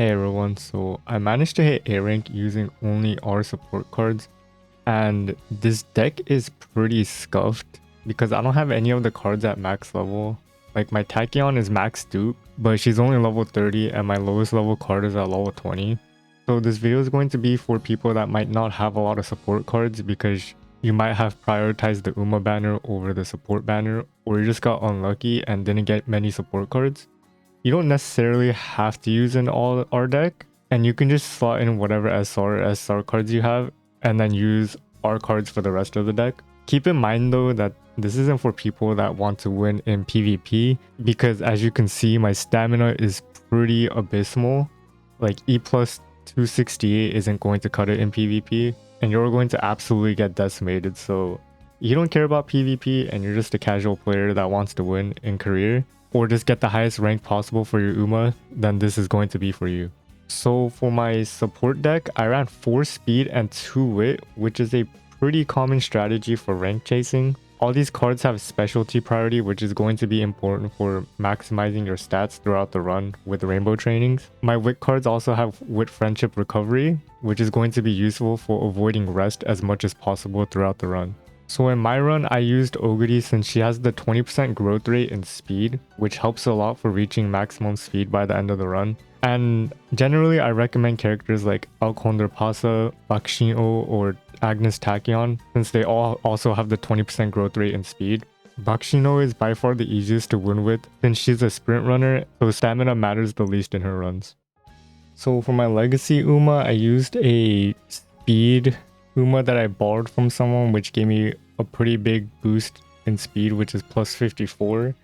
Hey everyone, so I managed to hit A rank using only R support cards, and this deck is pretty scuffed because I don't have any of the cards at max level. Like my Tachyon is max dupe, but she's only level 30 and my lowest level card is at level 20. So this video is going to be for people that might not have a lot of support cards because you might have prioritized the Uma banner over the support banner, or you just got unlucky and didn't get many support cards. You don't necessarily have to use an all R deck, and you can just slot in whatever SR or SR cards you have and then use R cards for the rest of the deck. Keep in mind though that this isn't for people that want to win in PvP, because as you can see my stamina is pretty abysmal. Like E plus 268 isn't going to cut it in PvP, and you're going to absolutely get decimated. So you don't care about PvP and you're just a casual player that wants to win in career, or just get the highest rank possible for your Uma, then this is going to be for you. So for my support deck, I ran 4 speed and 2 wit, which is a pretty common strategy for rank chasing. All these cards have specialty priority, which is going to be important for maximizing your stats throughout the run with rainbow trainings. My wit cards also have wit friendship recovery, which is going to be useful for avoiding rest as much as possible throughout the run. So in my run, I used Oguri since she has the 20% growth rate in speed, which helps a lot for reaching maximum speed by the end of the run. And generally, I recommend characters like Alcondor Pasa, Bakshino, or Agnes Tachyon, since they all also have the 20% growth rate in speed. Bakshino is by far the easiest to win with since she's a sprint runner, so stamina matters the least in her runs. So for my legacy Uma, I used a speed Uma that I borrowed from someone, which gave me a pretty big boost in speed, which is plus 54.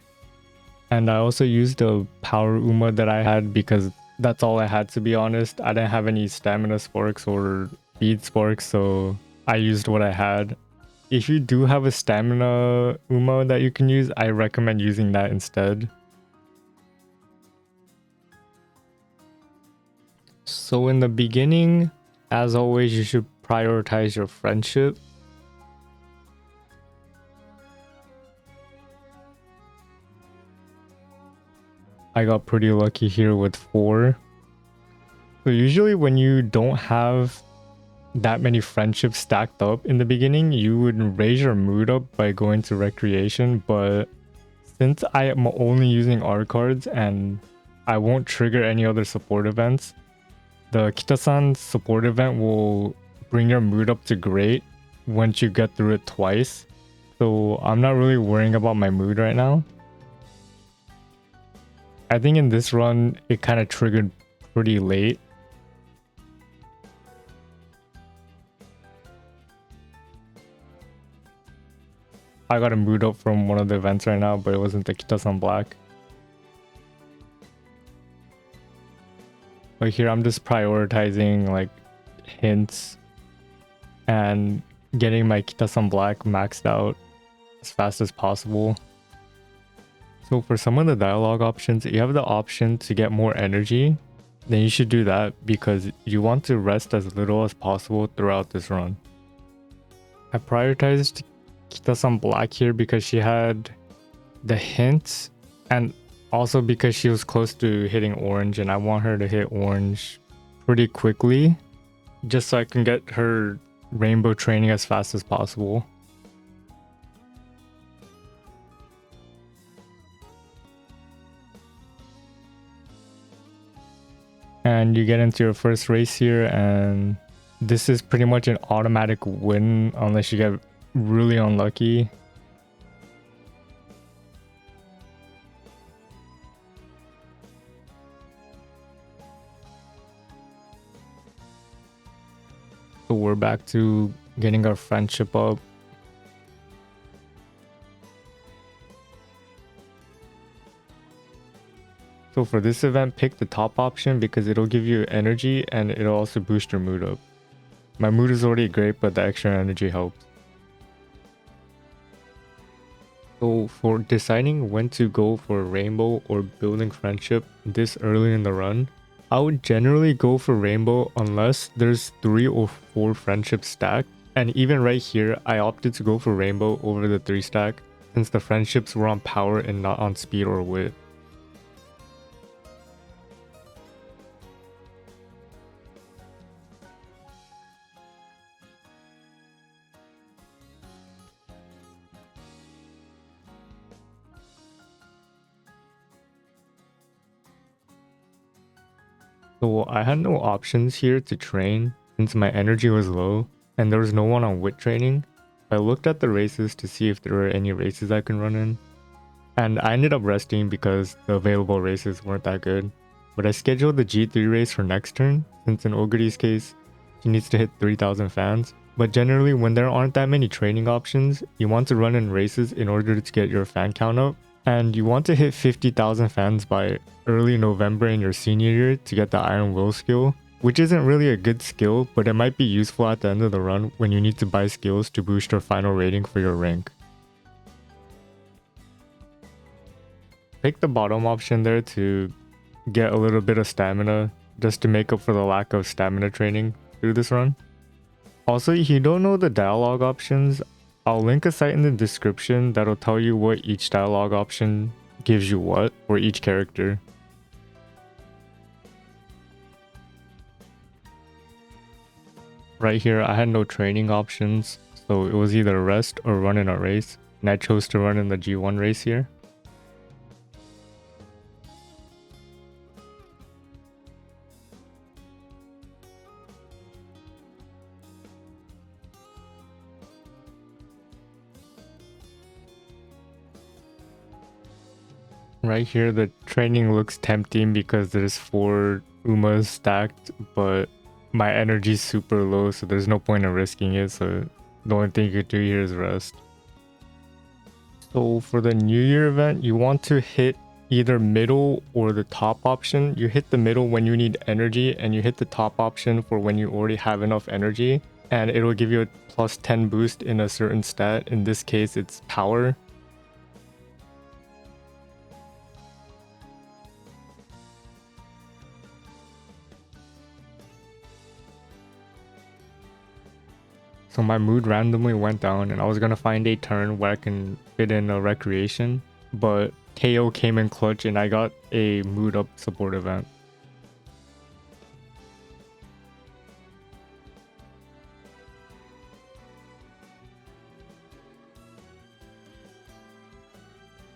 And I also used a power Uma that I had because that's all I had, to be honest. I didn't have any stamina sparks or speed sparks, so I used what I had. If you do have a stamina Uma that you can use, I recommend using that instead. So in the beginning, as always, you should prioritize your friendship. I got pretty lucky here with 4. So usually when you don't have that many friendships stacked up in the beginning, you would raise your mood up by going to recreation, but since I am only using R cards and I won't trigger any other support events, the Kitasan support event will bring your mood up to great once you get through it twice. So I'm not really worrying about my mood right now. I think in this run, it kind of triggered pretty late. I got a mood up from one of the events right now, but it wasn't the Kitasan Black. But here I'm just prioritizing like hints and getting my Kitasan Black maxed out as fast as possible. So for some of the dialogue options, you have the option to get more energy. Then you should do that because you want to rest as little as possible throughout this run. I prioritized Kitasan Black here because she had the hints, and also because she was close to hitting orange, and I want her to hit orange pretty quickly just so I can get her rainbow training as fast as possible. And you get into your first race here, and this is pretty much an automatic win unless you get really unlucky. So we're back to getting our friendship up. So for this event, pick the top option because it'll give you energy and it'll also boost your mood up. My mood is already great, but the extra energy helps. So for deciding when to go for rainbow or building friendship this early in the run, I would generally go for rainbow unless there's 3 or 4 friendships stacked. And even right here, I opted to go for rainbow over the 3 stack since the friendships were on power and not on speed or wit. So I had no options here to train since my energy was low and there was no one on wit training. I looked at the races to see if there were any races I can run in. And I ended up resting because the available races weren't that good. But I scheduled the G3 race for next turn, since in Oguri's case, she needs to hit 3,000 fans. But generally, when there aren't that many training options, you want to run in races in order to get your fan count up. And you want to hit 50,000 fans by early November in your senior year to get the Iron Will skill, which isn't really a good skill, but it might be useful at the end of the run when you need to buy skills to boost your final rating for your rank. Pick the bottom option there to get a little bit of stamina, just to make up for the lack of stamina training through this run. Also, if you don't know the dialogue options, I'll link a site in the description that'll tell you what each dialogue option gives you what for each character. Right here, I had no training options, so it was either rest or run in a race, and I chose to run in the G1 race here. Right here, the training looks tempting because there's 4 Umas stacked, but my energy's super low, so there's no point in risking it, so the only thing you could do here is rest. So for the New Year event, you want to hit either middle or the top option. You hit the middle when you need energy, and you hit the top option for when you already have enough energy, and it'll give you a plus 10 boost in a certain stat. In this case, it's power. So my mood randomly went down and I was gonna find a turn where I can fit in a recreation, but KO came in clutch and I got a mood up support event.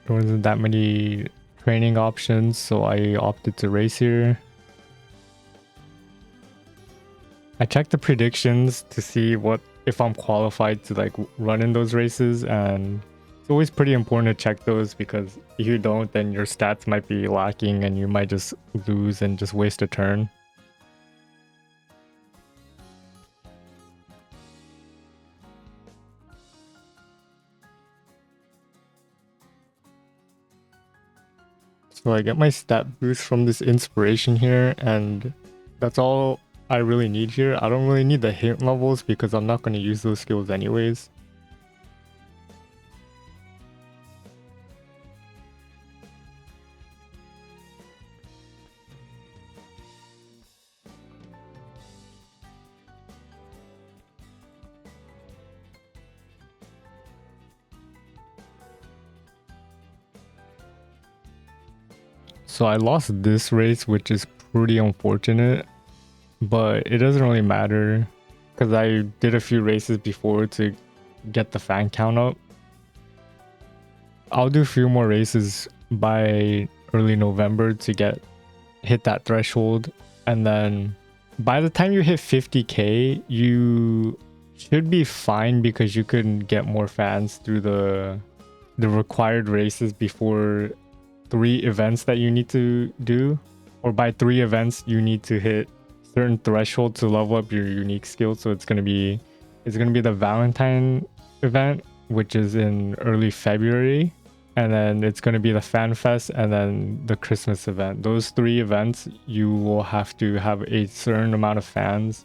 There wasn't that many training options, so I opted to race here. I checked the predictions to see what if I'm qualified to like run in those races, and it's always pretty important to check those because if you don't, then your stats might be lacking and you might just lose and just waste a turn. So I get my stat boost from this inspiration here, and that's all I really need here. I don't really need the hint levels because I'm not going to use those skills anyways. So I lost this race, which is pretty unfortunate, but it doesn't really matter because I did a few races before to get the fan count up. I'll do a few more races by early November to hit that threshold, and then by the time you hit 50k, you should be fine because you can get more fans through the required races before 3 events that you need to do, or by 3 events you need to hit certain threshold to level up your unique skill. So it's gonna be the Valentine event, which is in early February, and then it's gonna be the Fan Fest and then the Christmas event. Those 3 events you will have to have a certain amount of fans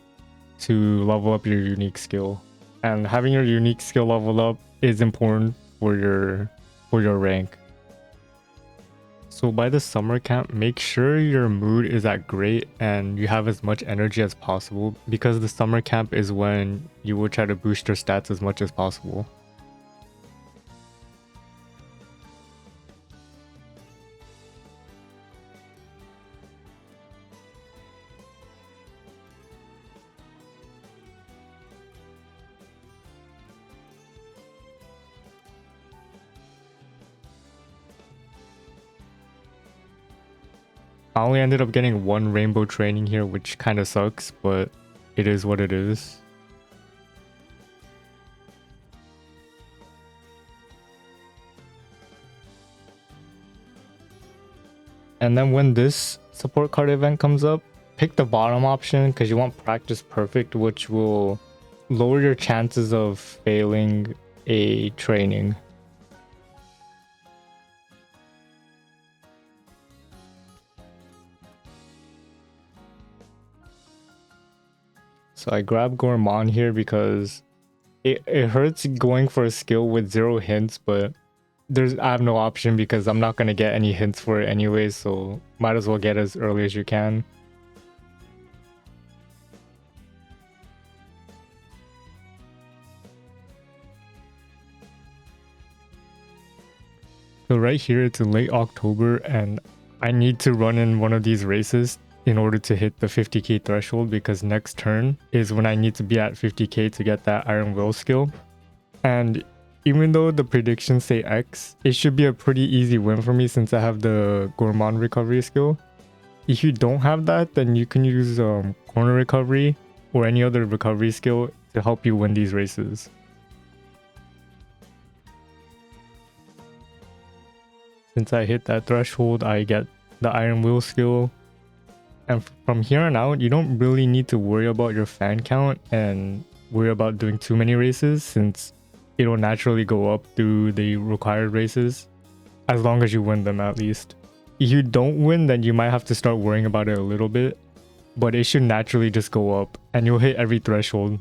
to level up your unique skill, and having your unique skill leveled up is important for your rank. So by the summer camp, make sure your mood is at great and you have as much energy as possible, because the summer camp is when you will try to boost your stats as much as possible. I only ended up getting one rainbow training here, which kind of sucks, but it is what it is. And then when this support card event comes up, pick the bottom option because you want practice perfect, which will lower your chances of failing a training. So I grab Gourmand here because it hurts going for a skill with 0 hints, but I have no option because I'm not going to get any hints for it anyway, so might as well get as early as you can. So right here, it's late October, and I need to run in one of these races in order to hit the 50k threshold, because next turn is when I need to be at 50k to get that Iron Will skill. And even though the predictions say X, it should be a pretty easy win for me since I have the Gourmand recovery skill. If you don't have that, then you can use corner recovery or any other recovery skill to help you win these races. Since I hit that threshold, I get the Iron Will skill. And from here on out, you don't really need to worry about your fan count and worry about doing too many races, since it'll naturally go up through the required races, as long as you win them at least. If you don't win, then you might have to start worrying about it a little bit, but it should naturally just go up and you'll hit every threshold.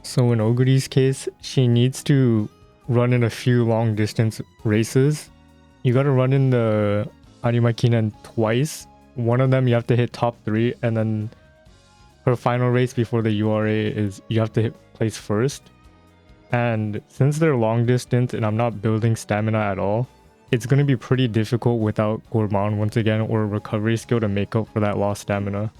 So in Oguri's case, she needs to run in a few long distance races. You gotta run in the Arimakinen twice. One of them you have to hit top 3, and then her final race before the URA is you have to hit place first. And since they're long distance and I'm not building stamina at all, it's going to be pretty difficult without Gourmand once again, or a recovery skill to make up for that lost stamina.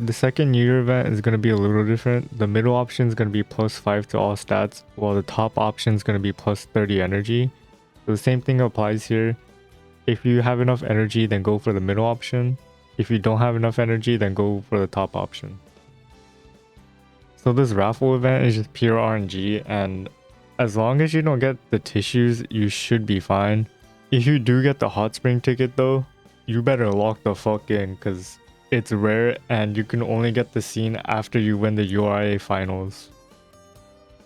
The second New Year event is going to be a little different. The middle option is going to be +5 to all stats, while the top option is going to be +30 energy. So the same thing applies here. If you have enough energy, then go for the middle option. If you don't have enough energy, then go for the top option. So this raffle event is just pure RNG, and as long as you don't get the tissues, you should be fine. If you do get the hot spring ticket though, you better lock the fuck in, because it's rare and you can only get the scene after you win the URA Finals.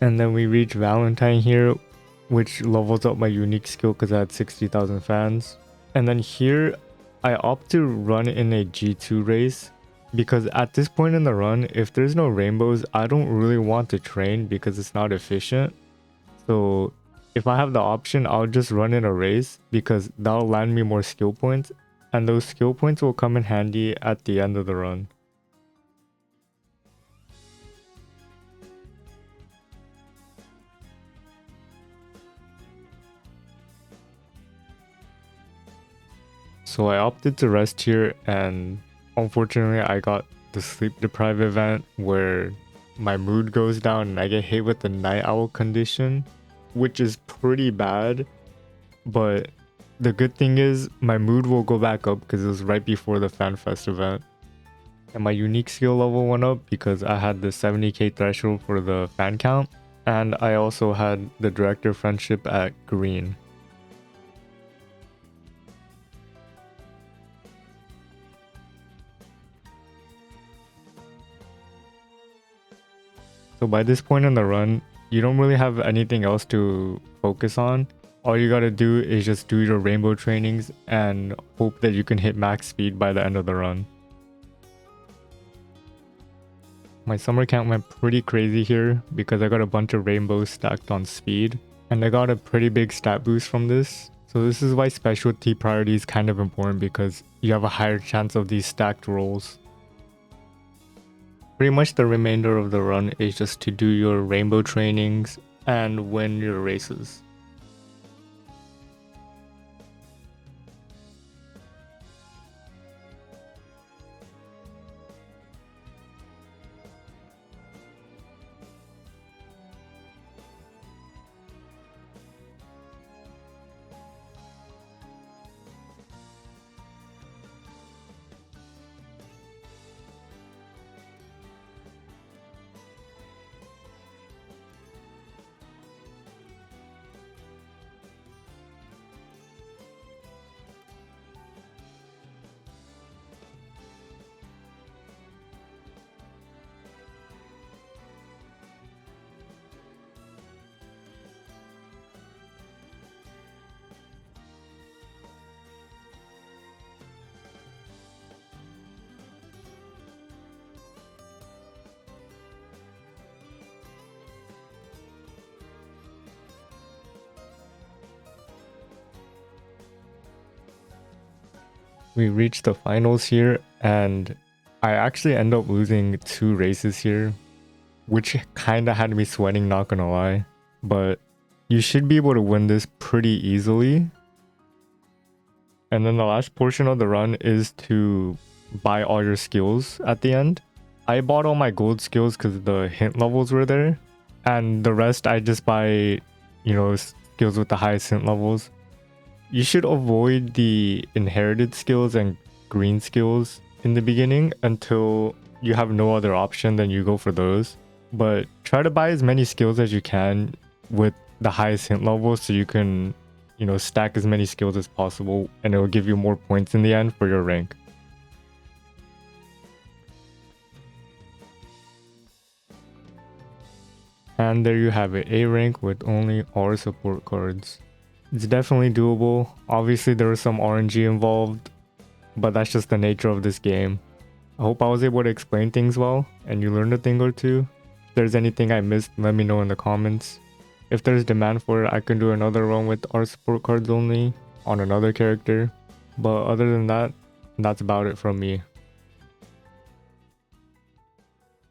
And then we reach Valentine here, which levels up my unique skill because I had 60,000 fans. And then here, I opt to run in a G2 race, because at this point in the run, if there's no rainbows, I don't really want to train because it's not efficient. So if I have the option, I'll just run in a race because that'll land me more skill points, and those skill points will come in handy at the end of the run. So I opted to rest here, and unfortunately I got the sleep deprived event where my mood goes down and I get hit with the night owl condition, which is pretty bad. But the good thing is my mood will go back up because it was right before the FanFest event. And my unique skill level went up because I had the 70k threshold for the fan count, and I also had the director friendship at green. So by this point in the run, you don't really have anything else to focus on. All you gotta do is just do your rainbow trainings and hope that you can hit max speed by the end of the run. My summer camp went pretty crazy here because I got a bunch of rainbows stacked on speed, and I got a pretty big stat boost from this. So this is why specialty priority is kind of important, because you have a higher chance of these stacked rolls. Pretty much the remainder of the run is just to do your rainbow trainings and win your races. We reached the finals here, and I actually end up losing 2 races here, which kind of had me sweating, not gonna lie. But you should be able to win this pretty easily. And then the last portion of the run is to buy all your skills at the end. I bought all my gold skills because the hint levels were there. And the rest I just buy, skills with the highest hint levels. You should avoid the inherited skills and green skills in the beginning until you have no other option, then you go for those. But try to buy as many skills as you can with the highest hint level so you can, stack as many skills as possible, and it will give you more points in the end for your rank. And there you have it, A rank with only R support cards. It's definitely doable. Obviously there was some RNG involved, but that's just the nature of this game. I hope I was able to explain things well and you learned a thing or two. If there's anything I missed, let me know in the comments. If there's demand for it, I can do another run with R support cards only on another character. But other than that, that's about it from me.